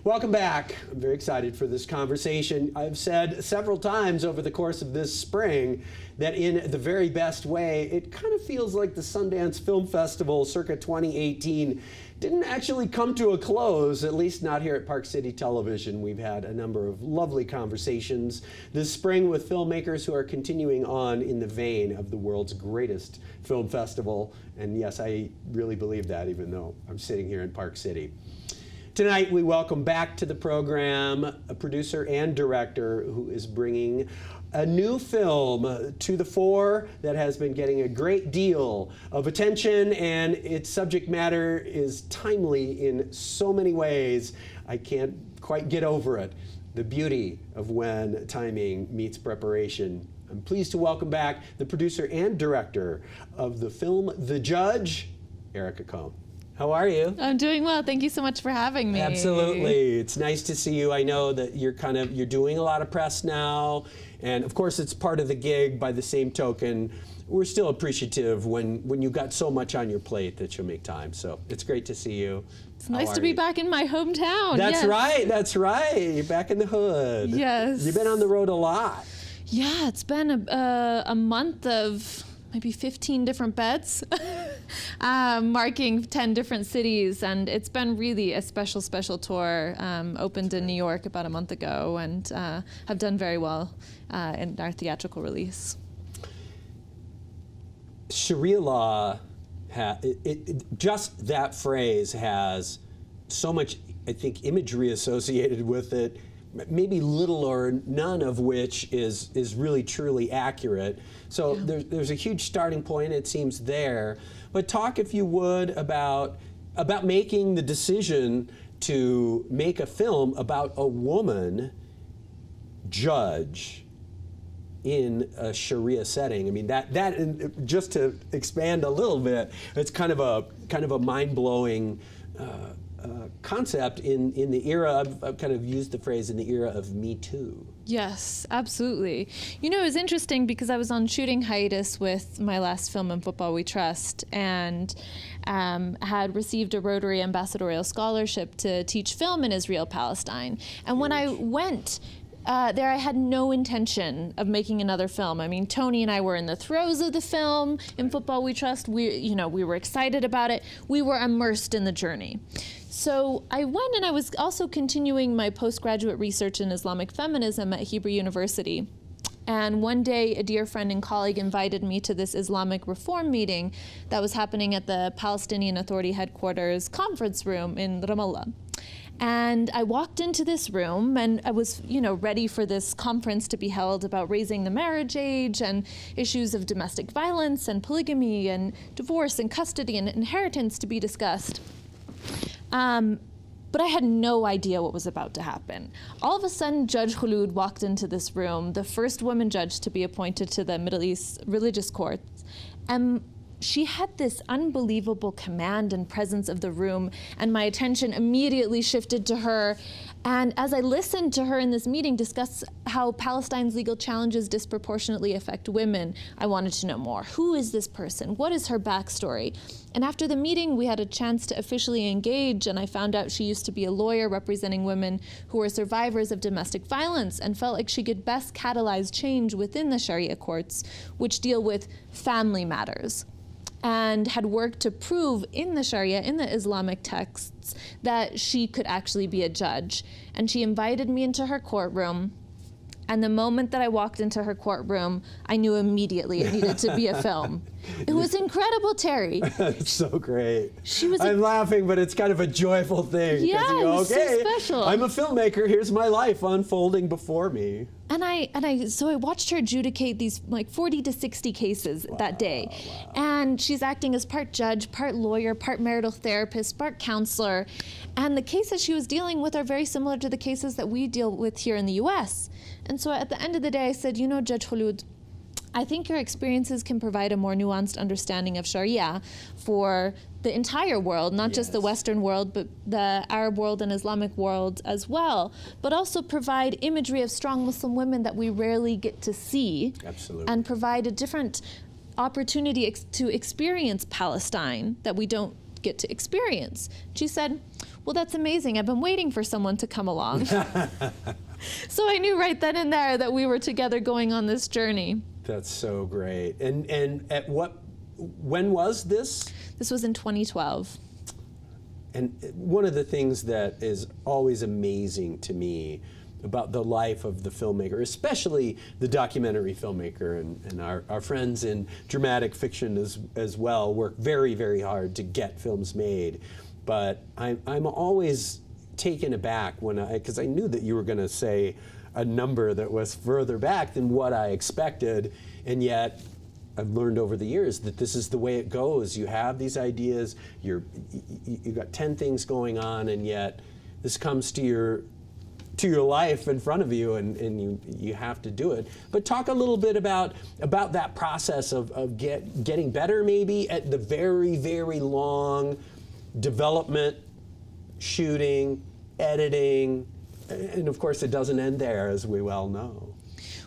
Welcome back. I'm very excited for this conversation. I've said several times over the course of this spring that in the very best way, it kind of feels like the Sundance Film Festival circa 2018 didn't actually come to a close, at least not here at Park City Television. We've had a number of lovely conversations this spring with filmmakers who are continuing on in the vein of the world's greatest film festival. And yes, I really believe that, even though I'm sitting here in Park City. Tonight, we welcome back to the program a producer and director who is bringing a new film to the fore that has been getting a great deal of attention, and its subject matter is timely in so many ways. I can't quite get over it. The beauty of when timing meets preparation. I'm pleased to welcome back the producer and director of the film The Judge, Erika Cohn. How are you? I'm doing well. Thank you so much for having me. Absolutely. It's nice to see you. I know that you're doing a lot of press now, and of course it's part of the gig. By the same token, we're still appreciative when you've got so much on your plate that you'll make time. So it's great to see you. It's nice to be back in my hometown. That's right. That's right. You're back in the hood. Yes. You've been on the road a lot. Yeah, it's been a month of maybe 15 different bets, marking 10 different cities, and it's been really a special tour. Opened in New York about a month ago, and have done very well in our theatrical release. Sharia law, just that phrase has so much, I think, imagery associated with it, maybe little or none of which is really truly accurate. So yeah. There's a huge starting point, it seems, there. But talk, if you would, about making the decision to make a film about a woman judge in a Sharia setting. I mean, that just to expand a little bit, it's kind of a mind-blowing concept in the era. I've kind of used the phrase in the era of Me Too. Yes, absolutely. You know, it was interesting because I was on shooting hiatus with my last film, In Football We Trust, and had received a Rotary Ambassadorial Scholarship to teach film in Israel, Palestine. And when I went there, I had no intention of making another film. I mean, Tony and I were in the throes of the film, In Football We Trust. We were excited about it. We were immersed in the journey. So I went, and I was also continuing my postgraduate research in Islamic feminism at Hebrew University. And one day, a dear friend and colleague invited me to this Islamic reform meeting that was happening at the Palestinian Authority headquarters conference room in Ramallah. And I walked into this room, and I was, ready for this conference to be held about raising the marriage age and issues of domestic violence and polygamy and divorce and custody and inheritance to be discussed. But I had no idea what was about to happen. All of a sudden, Judge Khulud walked into this room, the first woman judge to be appointed to the Middle East religious courts, and she had this unbelievable command and presence of the room, and my attention immediately shifted to her. And as I listened to her in this meeting discuss how Palestine's legal challenges disproportionately affect women, I wanted to know more. Who is this person? What is her backstory? And after the meeting, we had a chance to officially engage, and I found out she used to be a lawyer representing women who were survivors of domestic violence and felt like she could best catalyze change within the Sharia courts, which deal with family matters, and had worked to prove in the Sharia, in the Islamic texts, that she could actually be a judge. And she invited me into her courtroom. And the moment that I walked into her courtroom, I knew immediately it needed to be a film. It was incredible, Terry. That's so great. I'm laughing, but it's kind of a joyful thing. Yeah, you go, okay, so special. I'm a filmmaker. Here's my life unfolding before me. So I watched her adjudicate these like 40 to 60 cases that day. Wow. And she's acting as part judge, part lawyer, part marital therapist, part counselor. And the cases she was dealing with are very similar to the cases that we deal with here in the US. And so at the end of the day, I said, Judge Khulud, I think your experiences can provide a more nuanced understanding of Sharia for the entire world, not just the Western world, but the Arab world and Islamic world as well, but also provide imagery of strong Muslim women that we rarely get to see. Absolutely. And provide a different opportunity to experience Palestine that we don't get to experience. She said, well, that's amazing. I've been waiting for someone to come along. So I knew right then and there that we were together going on this journey. That's so great. And when was this? This was in 2012. And one of the things that is always amazing to me about the life of the filmmaker, especially the documentary filmmaker, and our friends in dramatic fiction as well, work very, very hard to get films made. But I'm always taken aback because I knew that you were going to say a number that was further back than what I expected, and yet I've learned over the years that this is the way it goes. You have these ideas, you got 10 things going on, and yet this comes to your life in front of you, and you have to do it. But talk a little bit about that process of getting better, maybe at the very, very long development, shooting, editing, and of course it doesn't end there, as we well know.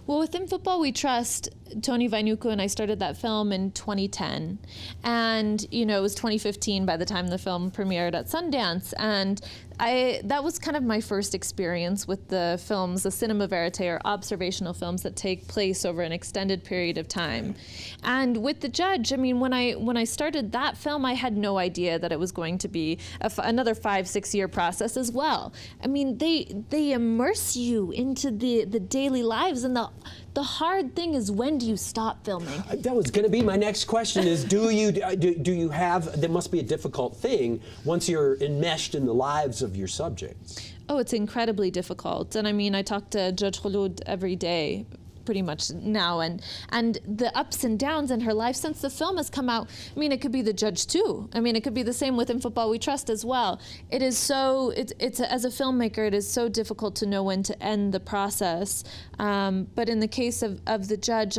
Well, within Football We Trust, Tony Vainuku and I started that film in 2010. And, it was 2015 by the time the film premiered at Sundance. And that was kind of my first experience with the films, the cinema verite, or observational films that take place over an extended period of time. And with The Judge, when I started that film, I had no idea that it was going to be another 5-6 year process as well. They immerse you into the daily lives, and the hard thing is, when do you stop filming? That was going to be my next question. Is do you have? There must be a difficult thing once you're enmeshed in the lives of your subjects. Oh, it's incredibly difficult. And I talk to Judge Khulud every day, pretty much now, and the ups and downs in her life since the film has come out. It could be The Judge too. It could be the same within Football We Trust as well. It is so, it's as a filmmaker, it is so difficult to know when to end the process. But in the case of The Judge,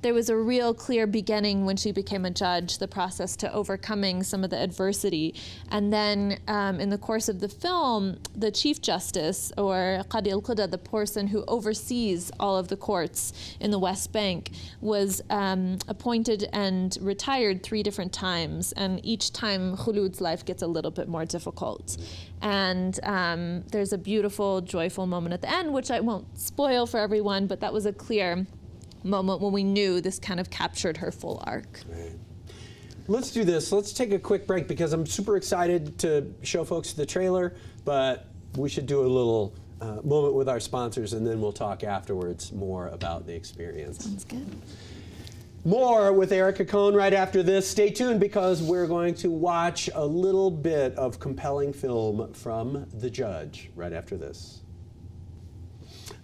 there was a real clear beginning when she became a judge, the process to overcoming some of the adversity. And then in the course of the film, the Chief Justice, or Qadi al-Quda, the person who oversees all of the courts in the West Bank, was appointed and retired 3 different times. And each time Khulud's life gets a little bit more difficult. And there's a beautiful, joyful moment at the end, which I won't spoil for everyone, but that was a clear moment when we knew this kind of captured her full arc. Right. Let's do this. Let's take a quick break because I'm super excited to show folks the trailer, but we should do a little moment with our sponsors, and then we'll talk afterwards more about the experience. Sounds good. More with Erika Cohn right after this. Stay tuned because we're going to watch a little bit of compelling film from The Judge right after this.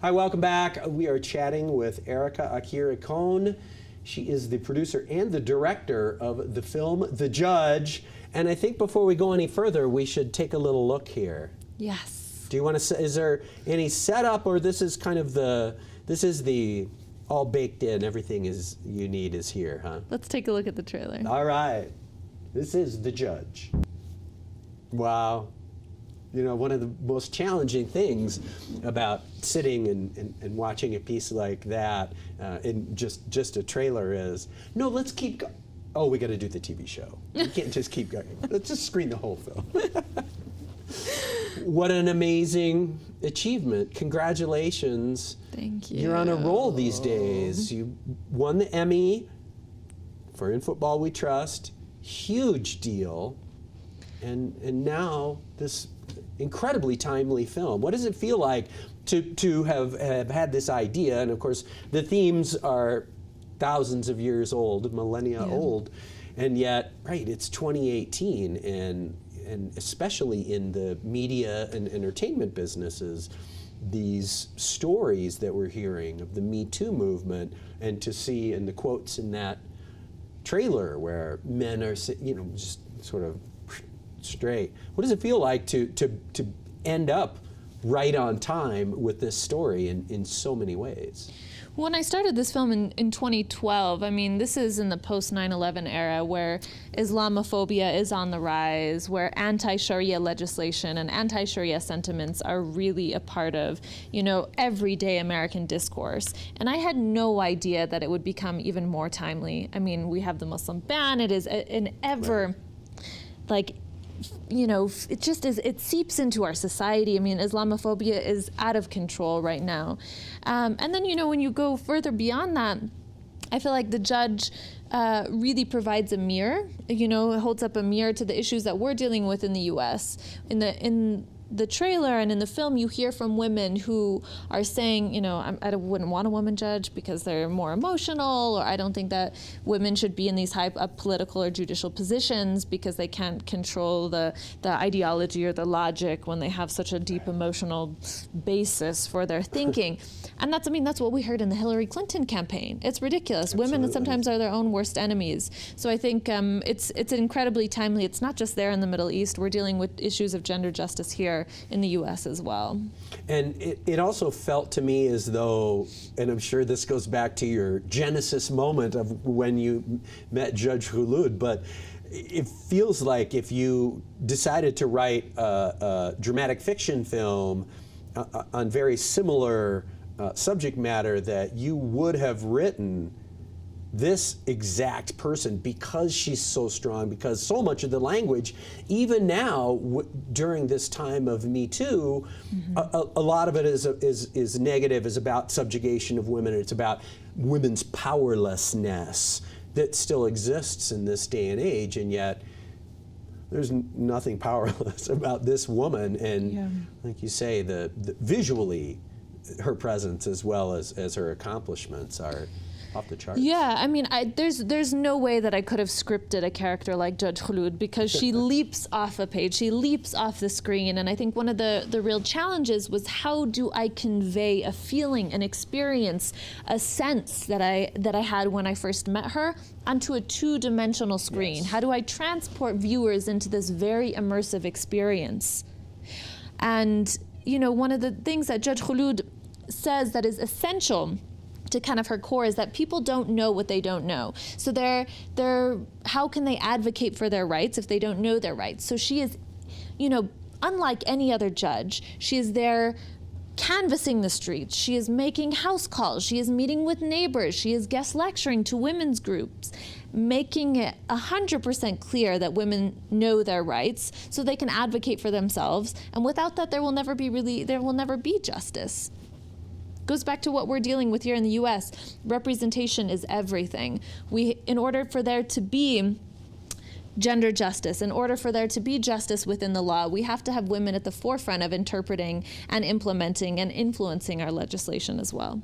Hi, welcome back. We are chatting with Erika Cohn. She is the producer and the director of the film The Judge. And I think before we go any further, we should take a little look here. Yes. Do you want to, is there any setup, or this is kind of this is the all baked in, everything you need is here, huh? Let's take a look at the trailer. All right. This is The Judge. Wow. One of the most challenging things about sitting and watching a piece like that in just a trailer is, no, let's keep going. Oh, we got to do the TV show. We can't just keep going. Let's just screen the whole film. What an amazing achievement. Congratulations. Thank you. You're on a roll these days. You won the Emmy for In Football We Trust. Huge deal. And now this incredibly timely film. What does it feel like to have had this idea? And of course, the themes are thousands of years old, millennia old, and yet, right, it's 2018, and especially in the media and entertainment businesses, these stories that we're hearing of the Me Too movement, and to see in the quotes in that trailer where men are, just sort of straight. What does it feel like to end up right on time with this story in so many ways? When I started this film in 2012, this is in the post 9/11 era where Islamophobia is on the rise, where anti-Sharia legislation and anti-Sharia sentiments are really a part of, everyday American discourse. And I had no idea that it would become even more timely. We have the Muslim ban. It is an ever, it just is, it seeps into our society. I mean, Islamophobia is out of control right now. And then, when you go further beyond that, I feel like the judge really provides a mirror, holds up a mirror to the issues that we're dealing with in the U.S. In the trailer and in the film, you hear from women who are saying, I wouldn't want a woman judge because they're more emotional, or I don't think that women should be in these high political or judicial positions because they can't control the ideology or the logic when they have such a deep emotional basis for their thinking. And that's what we heard in the Hillary Clinton campaign. It's ridiculous. Absolutely. Women sometimes are their own worst enemies. So I think it's incredibly timely. It's not just there in the Middle East. We're dealing with issues of gender justice here in the U.S. as well. And it also felt to me as though, and I'm sure this goes back to your genesis moment of when you met Judge Khulud, but it feels like if you decided to write a dramatic fiction film on very similar subject matter, that you would have written this exact person because she's so strong, because so much of the language, even now during this time of Me Too, a lot of it is negative, is about subjugation of women. It's about women's powerlessness that still exists in this day and age, and yet there's nothing powerless about this woman. And like you say, the visually, her presence as well as her accomplishments are off the charts. Yeah, I mean, there's no way that I could have scripted a character like Judge Khulud, because she leaps off a page, she leaps off the screen, and I think one of the real challenges was, how do I convey a feeling, an experience, a sense that I had when I first met her onto a two-dimensional screen? Yes. How do I transport viewers into this very immersive experience? And one of the things that Judge Khulud says that is essential to kind of her core is that people don't know what they don't know. So how can they advocate for their rights if they don't know their rights? So she is, unlike any other judge, she is there canvassing the streets. She is making house calls. She is meeting with neighbors. She is guest lecturing to women's groups, making it 100% clear that women know their rights so they can advocate for themselves. And without that, there will never be justice. Goes back to what we're dealing with here in the U.S. Representation is everything. In order for there to be gender justice, in order for there to be justice within the law, we have to have women at the forefront of interpreting and implementing and influencing our legislation as well.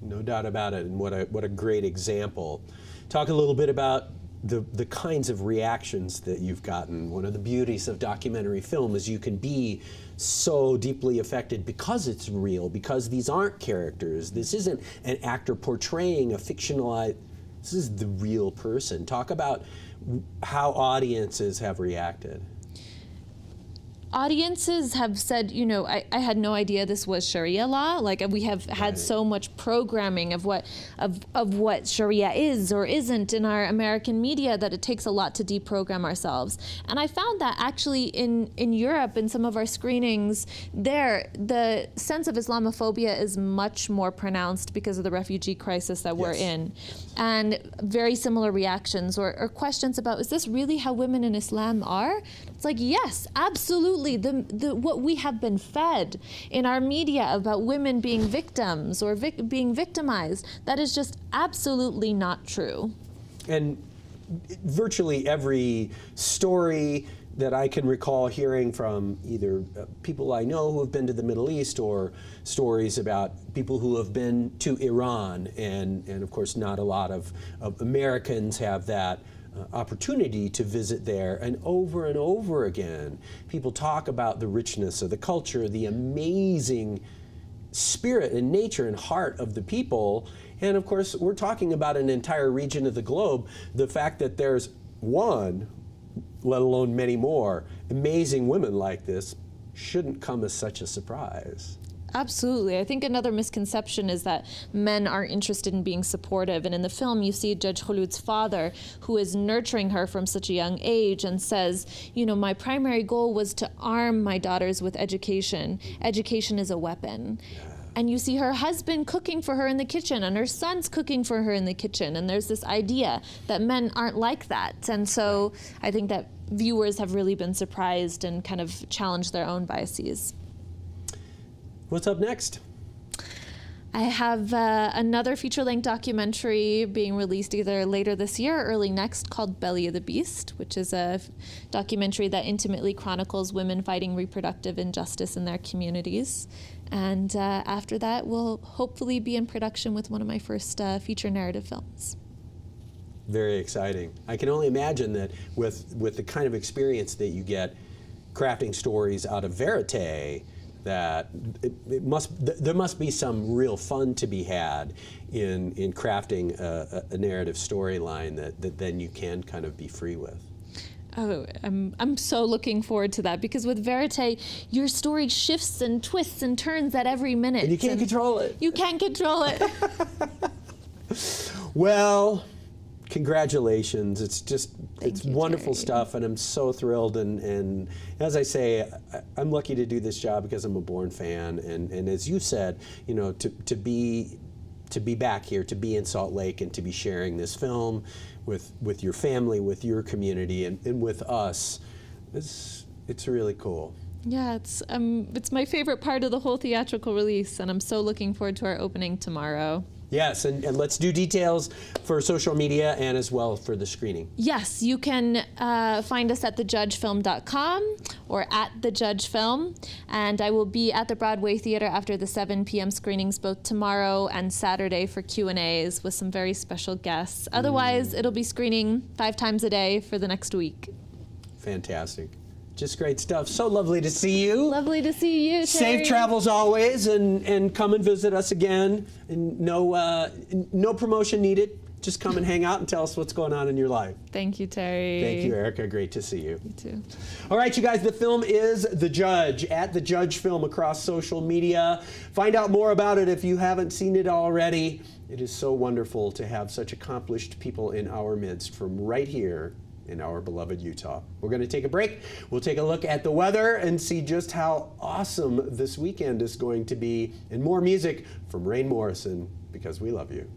No doubt about it, and what a great example. Talk a little bit about the kinds of reactions that you've gotten. One of the beauties of documentary film is you can be so deeply affected because it's real, because these aren't characters. This isn't an actor portraying a fictionalized, this is the real person. Talk about how audiences have reacted. Audiences have said, I had no idea this was Sharia law. Like, we have had so much programming of what Sharia is or isn't in our American media that it takes a lot to deprogram ourselves. And I found that actually in Europe, in some of our screenings there, the sense of Islamophobia is much more pronounced because of the refugee crisis that we're in. And very similar reactions or questions about, is this really how women in Islam are? It's like, yes, absolutely. What we have been fed in our media about women being victims or being victimized, that is just absolutely not true. And virtually every story that I can recall hearing from either people I know who have been to the Middle East, or stories about people who have been to Iran, and of course not a lot of Americans have that opportunity to visit there, and over again people talk about the richness of the culture, the amazing spirit and nature and heart of the people. And of course we're talking about an entire region of the globe. The fact that there's one, let alone many more, amazing women like this shouldn't come as such a surprise. Absolutely. I think another misconception is that men aren't interested in being supportive. And in the film, you see Judge Khulud's father, who is nurturing her from such a young age, and says, my primary goal was to arm my daughters with education. Education is a weapon. And you see her husband cooking for her in the kitchen, and her son's cooking for her in the kitchen. And there's this idea that men aren't like that. And so I think that viewers have really been surprised and kind of challenged their own biases. What's up next? I have another feature-length documentary being released either later this year or early next called Belly of the Beast, which is a documentary that intimately chronicles women fighting reproductive injustice in their communities. And after that, we'll hopefully be in production with one of my first feature narrative films. Very exciting. I can only imagine that with the kind of experience that you get crafting stories out of verite, that there must be some real fun to be had in crafting a narrative storyline that then you can kind of be free with. Oh, I'm so looking forward to that, because with verite, your story shifts and twists and turns at every minute. And you can't control it. You can't control it. Well, congratulations. It's wonderful Terry. stuff, and I'm so thrilled. And as I say, I'm lucky to do this job because I'm a born fan. And as you said, you know, to be back here, to be in Salt Lake, and to be sharing this film with your family, with your community, and with us, it's really cool. Yeah, it's my favorite part of the whole theatrical release, and I'm so looking forward to our opening tomorrow. Yes, and let's do details for social media and as well for the screening. Yes, you can find us at thejudgefilm.com or at thejudgefilm, and I will be at the Broadway Theater after the 7 p.m. screenings both tomorrow and Saturday for Q&As with some very special guests. Otherwise, it'll be screening 5 times a day for the next week. Fantastic. Just great stuff. So lovely to see you. Lovely to see you, Terry. Safe travels always, and come and visit us again. And no promotion needed. Just come and hang out and tell us what's going on in your life. Thank you, Terry. Thank you, Erika. Great to see you. You too. All right, you guys, the film is The Judge, at The Judge Film across social media. Find out more about it if you haven't seen it already. It is so wonderful to have such accomplished people in our midst from right here in our beloved Utah. We're going to take a break. We'll take a look at the weather and see just how awesome this weekend is going to be, and more music from Rain Morrison, because we love you.